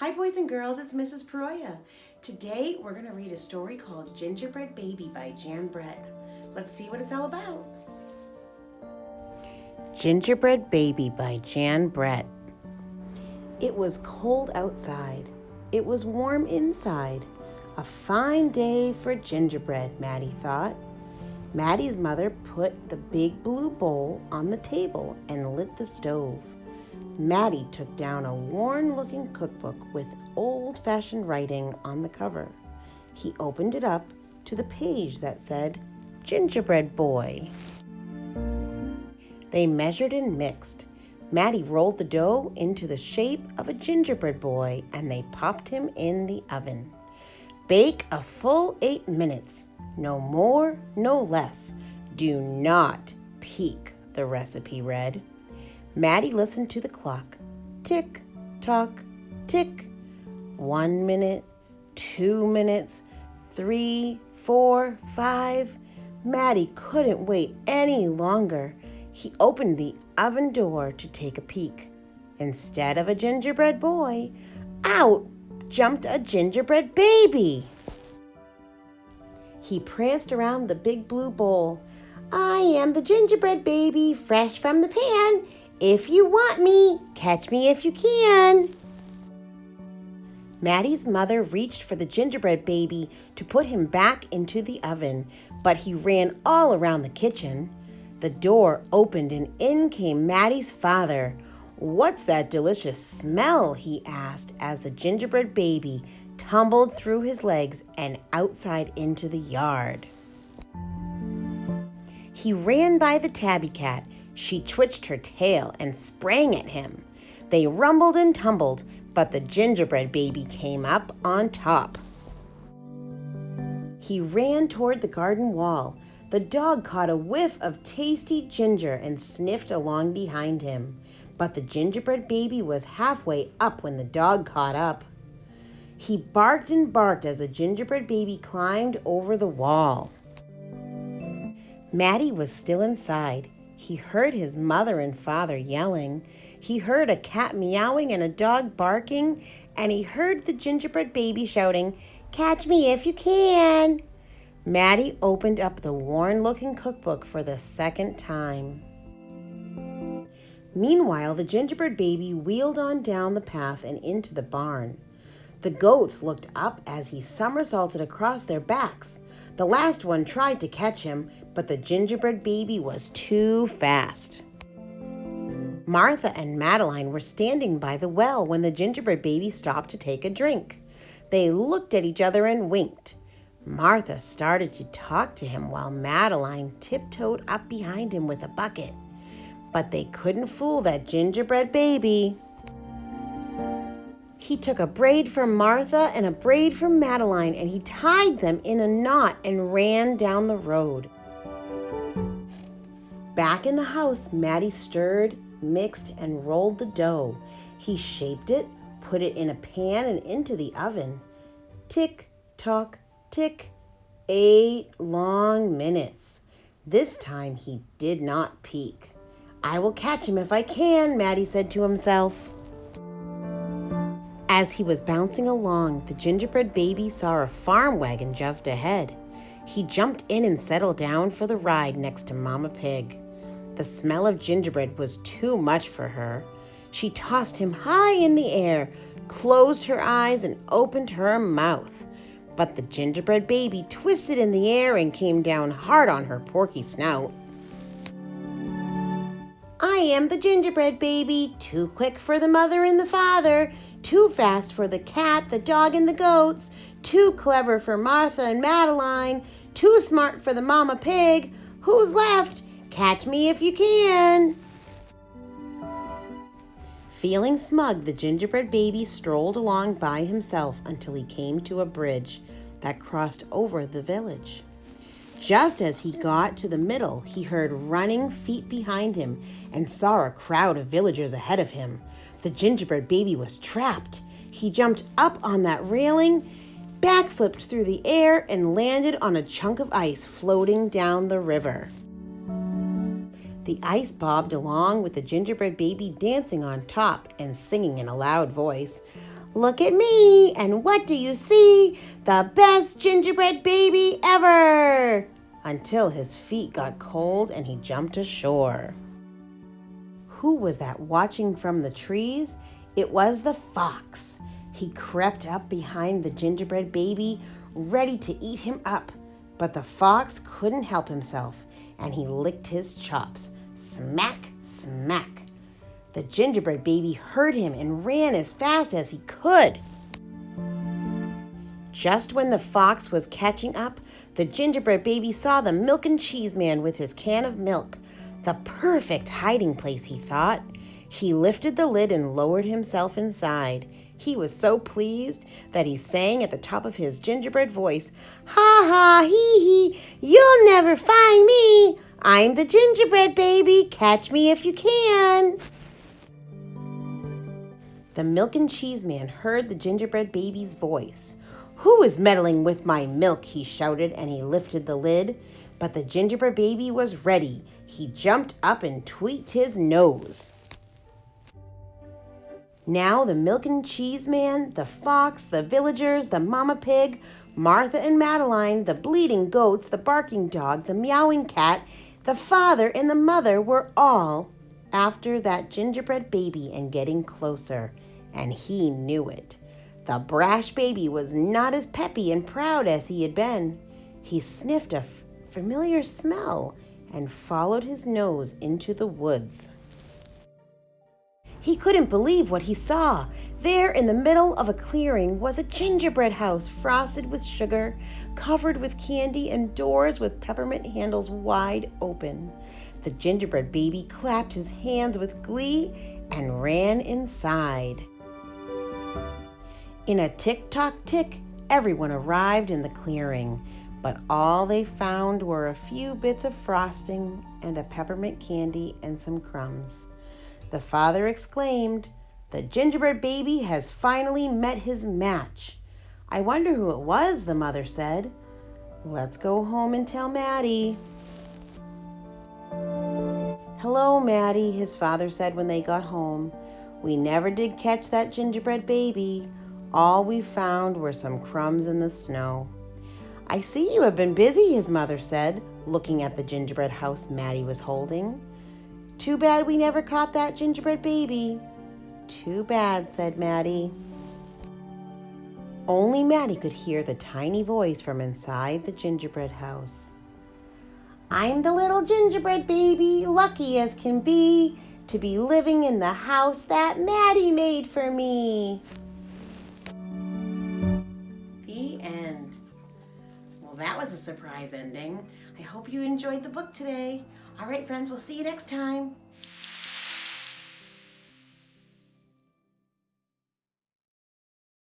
Hi boys and girls, it's Mrs. Proia. Today we're going to read a story called Gingerbread Baby by Gingerbread. Let's see what it's all about. Gingerbread Baby by Gingerbread. It was cold outside. It was warm inside. A fine day for gingerbread, Maddie thought. Maddie's mother put the big blue bowl on the table and lit the stove. Maddie took down a worn-looking cookbook with old-fashioned writing on the cover. He opened it up to the page that said, Gingerbread Boy. They measured and mixed. Maddie rolled the dough into the shape of a gingerbread boy, and they popped him in the oven. Bake a full 8 minutes. No more, no less. Do not peek, the recipe read. Maddie listened to the clock. Tick, tock, tick. 1 minute, 2 minutes, 3, 4, 5. Maddie couldn't wait any longer. He opened the oven door to take a peek. Instead of a gingerbread boy, out jumped a gingerbread baby. He pranced around the big blue bowl. I am the gingerbread baby, fresh from the pan. If you want me, catch me if you can. Maddie's mother reached for the gingerbread baby to put him back into the oven, but he ran all around the kitchen. The door opened and in came Maddie's father. What's that delicious smell? He asked as the gingerbread baby tumbled through his legs and outside into the yard. He ran by the tabby cat. She twitched her tail and sprang at him. They rumbled and tumbled, but the gingerbread baby came up on top. He ran toward the garden wall. The dog caught a whiff of tasty ginger and sniffed along behind him. But the gingerbread baby was halfway up when the dog caught up. He barked and barked as the gingerbread baby climbed over the wall. Maddie was still inside. He heard his mother and father yelling. He heard a cat meowing and a dog barking. And he heard the gingerbread baby shouting, Catch me if you can. Maddie opened up the worn-looking cookbook for the second time. Meanwhile, the gingerbread baby wheeled on down the path and into the barn. The goats looked up as he somersaulted across their backs. The last one tried to catch him, but the gingerbread baby was too fast. Martha and Madeline were standing by the well when the gingerbread baby stopped to take a drink. They looked at each other and winked. Martha started to talk to him while Madeline tiptoed up behind him with a bucket. But they couldn't fool that gingerbread baby. He took a braid from Martha and a braid from Madeline, and he tied them in a knot and ran down the road. Back in the house, Maddie stirred, mixed, and rolled the dough. He shaped it, put it in a pan and into the oven. Tick, tock, tick. 8 long minutes. This time he did not peek. I will catch him if I can, Maddie said to himself. As he was bouncing along, the gingerbread baby saw a farm wagon just ahead. He jumped in and settled down for the ride next to Mama Pig. The smell of gingerbread was too much for her. She tossed him high in the air, closed her eyes, and opened her mouth. But the gingerbread baby twisted in the air and came down hard on her porky snout. I am the gingerbread baby, too quick for the mother and the father, too fast for the cat, the dog, and the goats, too clever for Martha and Madeline, too smart for the Mama Pig. Who's left? Catch me if you can. Feeling smug, the gingerbread baby strolled along by himself until he came to a bridge that crossed over the village. Just as he got to the middle, he heard running feet behind him and saw a crowd of villagers ahead of him. The gingerbread baby was trapped. He jumped up on that railing, backflipped through the air, and landed on a chunk of ice floating down the river. The ice bobbed along with the gingerbread baby dancing on top and singing in a loud voice, Look at me, and what do you see? The best gingerbread baby ever! Until his feet got cold and he jumped ashore. Who was that watching from the trees? It was the fox. He crept up behind the gingerbread baby, ready to eat him up. But the fox couldn't help himself, and he licked his chops. Smack, smack. The gingerbread baby heard him and ran as fast as he could. Just when the fox was catching up, the gingerbread baby saw the milk and cheese man with his can of milk. The perfect hiding place, he thought. He lifted the lid and lowered himself inside. He was so pleased that he sang at the top of his gingerbread voice, "Ha ha hee hee, you'll never find me. I'm the gingerbread baby, catch me if you can." The milk and cheese man heard the gingerbread baby's voice. "Who is meddling with my milk?" he shouted, and he lifted the lid. But the gingerbread baby was ready. He jumped up and tweaked his nose. Now the milk and cheese man, the fox, the villagers, the mama pig, Martha and Madeline, the bleating goats, the barking dog, the meowing cat, the father and the mother were all after that gingerbread baby and getting closer, and he knew it. The brash baby was not as peppy and proud as he had been. He sniffed a familiar smell and followed his nose into the woods. He couldn't believe what he saw. There in the middle of a clearing was a gingerbread house frosted with sugar, covered with candy, and doors with peppermint handles wide open. The gingerbread baby clapped his hands with glee and ran inside. In a tick-tock-tick, everyone arrived in the clearing, but all they found were a few bits of frosting and a peppermint candy and some crumbs. The father exclaimed, "The gingerbread baby has finally met his match." "I wonder who it was," the mother said. "Let's go home and tell Maddie." "Hello, Maddie," his father said when they got home. "We never did catch that gingerbread baby. All we found were some crumbs in the snow." "I see you have been busy," his mother said, looking at the gingerbread house Maddie was holding. "Too bad we never caught that gingerbread baby." "Too bad," said Maddie. Only Maddie could hear the tiny voice from inside the gingerbread house. "I'm the little gingerbread baby, lucky as can be, to be living in the house that Maddie made for me." The end. Well, that was a surprise ending. I hope you enjoyed the book today. All right, friends, we'll see you next time.